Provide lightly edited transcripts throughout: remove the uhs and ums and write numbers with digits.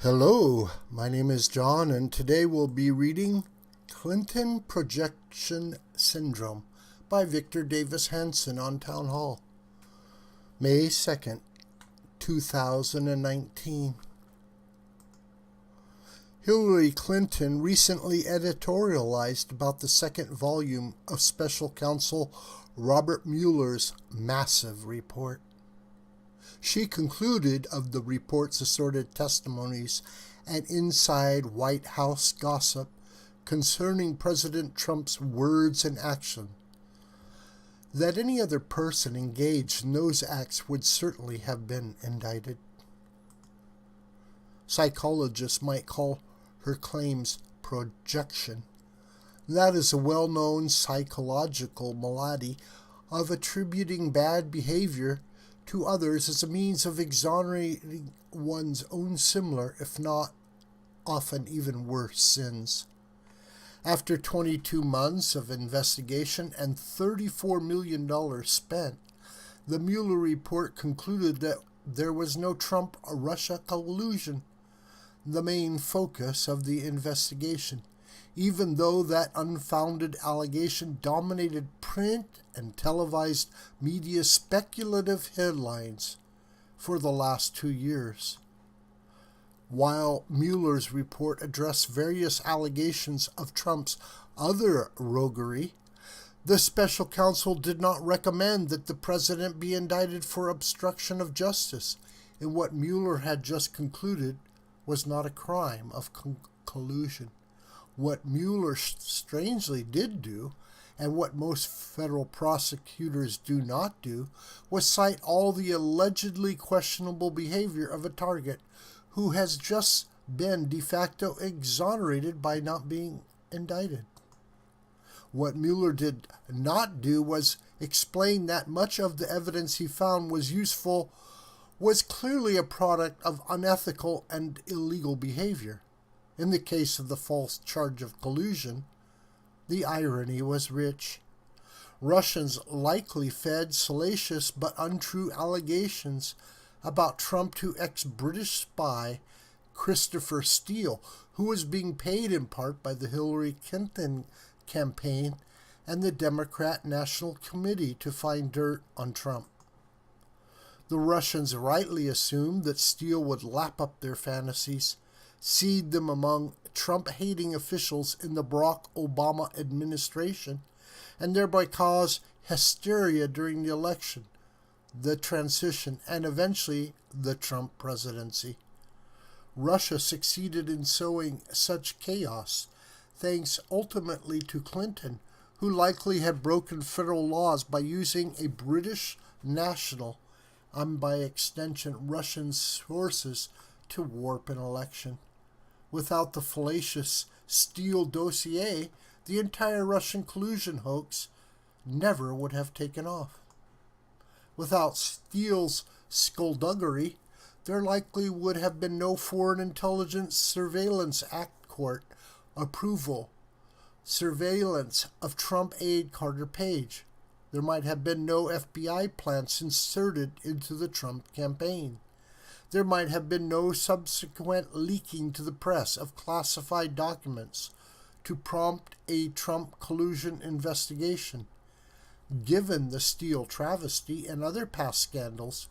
Hello, my name is John, and today we'll be reading Clinton Projection Syndrome by Victor Davis Hanson on Townhall, May 2nd, 2019. Hillary Clinton recently editorialized about the second volume of Special Counsel Robert Mueller's massive report. She concluded of the report's assorted testimonies and inside White House gossip concerning President Trump's words and action that any other person engaged in those acts would certainly have been indicted. Psychologists might call her claims projection. That is a well-known psychological malady of attributing bad behavior to others as a means of exonerating one's own similar, if not often even worse, sins. After 22 months of investigation and $34 million spent, the Mueller report concluded that there was no Trump-Russia collusion, the main focus of the investigation, even though that unfounded allegation dominated print and televised media speculative headlines for the last 2 years. While Mueller's report addressed various allegations of Trump's other roguery, the special counsel did not recommend that the president be indicted for obstruction of justice in what Mueller had just concluded was not a crime of collusion. What Mueller strangely did do, and what most federal prosecutors do not do, was cite all the allegedly questionable behavior of a target who has just been de facto exonerated by not being indicted. What Mueller did not do was explain that much of the evidence he found was clearly a product of unethical and illegal behavior. In the case of the false charge of collusion, the irony was rich. Russians likely fed salacious but untrue allegations about Trump to ex-British spy Christopher Steele, who was being paid in part by the Hillary Clinton campaign and the Democrat National Committee to find dirt on Trump. The Russians rightly assumed that Steele would lap up their fantasies, seed them among Trump-hating officials in the Barack Obama administration, and thereby cause hysteria during the election, the transition, and eventually the Trump presidency. Russia succeeded in sowing such chaos, thanks ultimately to Clinton, who likely had broken federal laws by using a British national, and by extension Russian sources, to warp an election. Without the fallacious Steele dossier, the entire Russian collusion hoax never would have taken off. Without Steele's skullduggery, there likely would have been no Foreign Intelligence Surveillance Act court approval, surveillance of Trump aide Carter Page. There might have been no FBI plants inserted into the Trump campaign. There might have been no subsequent leaking to the press of classified documents to prompt a Trump collusion investigation. Given the Steele travesty and other past scandals,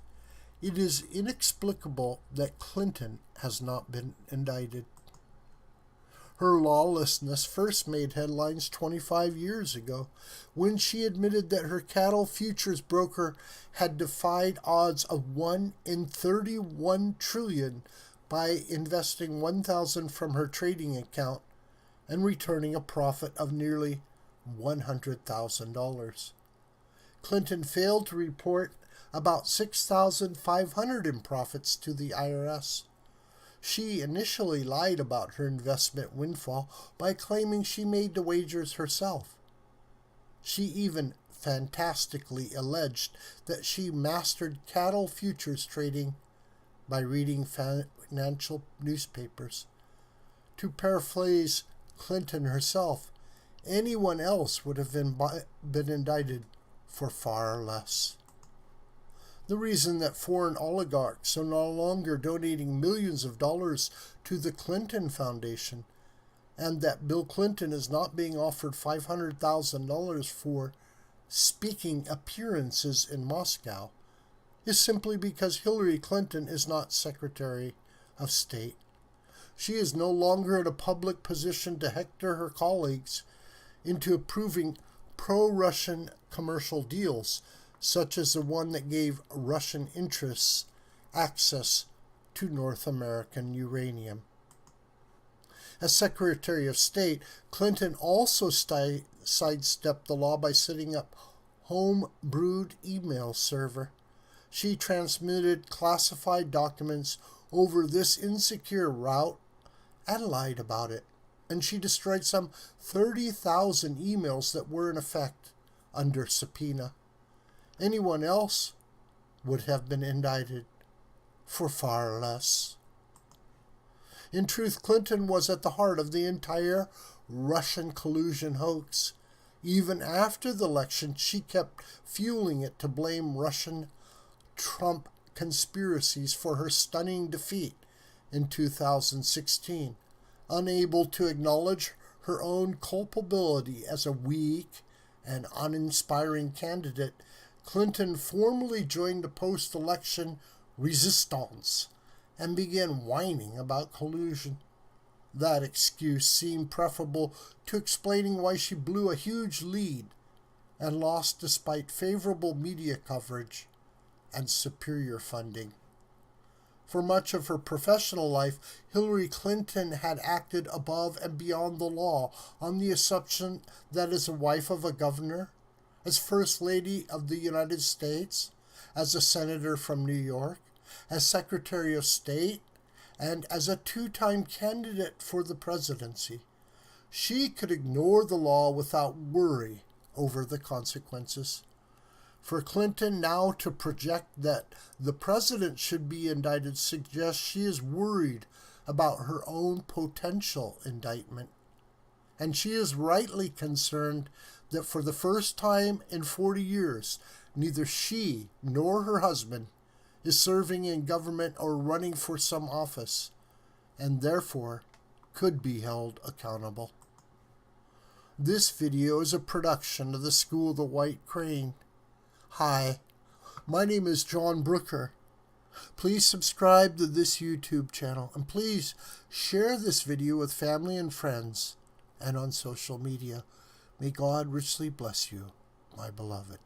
it is inexplicable that Clinton has not been indicted. Her lawlessness first made headlines 25 years ago when she admitted that her cattle futures broker had defied odds of 1 in 31 trillion by investing 1,000 from her trading account and returning a profit of nearly $100,000. Clinton failed to report about $6,500 in profits to the IRS. She initially lied about her investment windfall by claiming she made the wagers herself. She even fantastically alleged that she mastered cattle futures trading by reading financial newspapers. To paraphrase Clinton herself, anyone else would have been indicted for far less. The reason that foreign oligarchs are no longer donating millions of dollars to the Clinton Foundation, and that Bill Clinton is not being offered $500,000 for speaking appearances in Moscow, is simply because Hillary Clinton is not Secretary of State. She is no longer in a public position to hector her colleagues into approving pro-Russian commercial deals, such as the one that gave Russian interests access to North American uranium. As Secretary of State, Clinton also sidestepped the law by setting up home-brewed email server. She transmitted classified documents over this insecure route and lied about it. And she destroyed some 30,000 emails that were in effect under subpoena. Anyone else would have been indicted for far less. In truth, Clinton was at the heart of the entire Russian collusion hoax. Even after the election, she kept fueling it to blame Russian Trump conspiracies for her stunning defeat in 2016. Unable to acknowledge her own culpability as a weak and uninspiring candidate, Clinton formally joined the post-election resistance and began whining about collusion. That excuse seemed preferable to explaining why she blew a huge lead and lost despite favorable media coverage and superior funding. For much of her professional life, Hillary Clinton had acted above and beyond the law on the assumption that as a wife of a governor, as First Lady of the United States, as a senator from New York, as Secretary of State, and as a two-time candidate for the presidency, she could ignore the law without worry over the consequences. For Clinton now to project that the president should be indicted suggests she is worried about her own potential indictment. And she is rightly concerned that for the first time in 40 years, neither she nor her husband is serving in government or running for some office, and therefore could be held accountable. This video is a production of the School of the White Crane. Hi, my name is John Brooker. Please subscribe to this YouTube channel, and please share this video with family and friends and on social media. May God richly bless you, my beloved.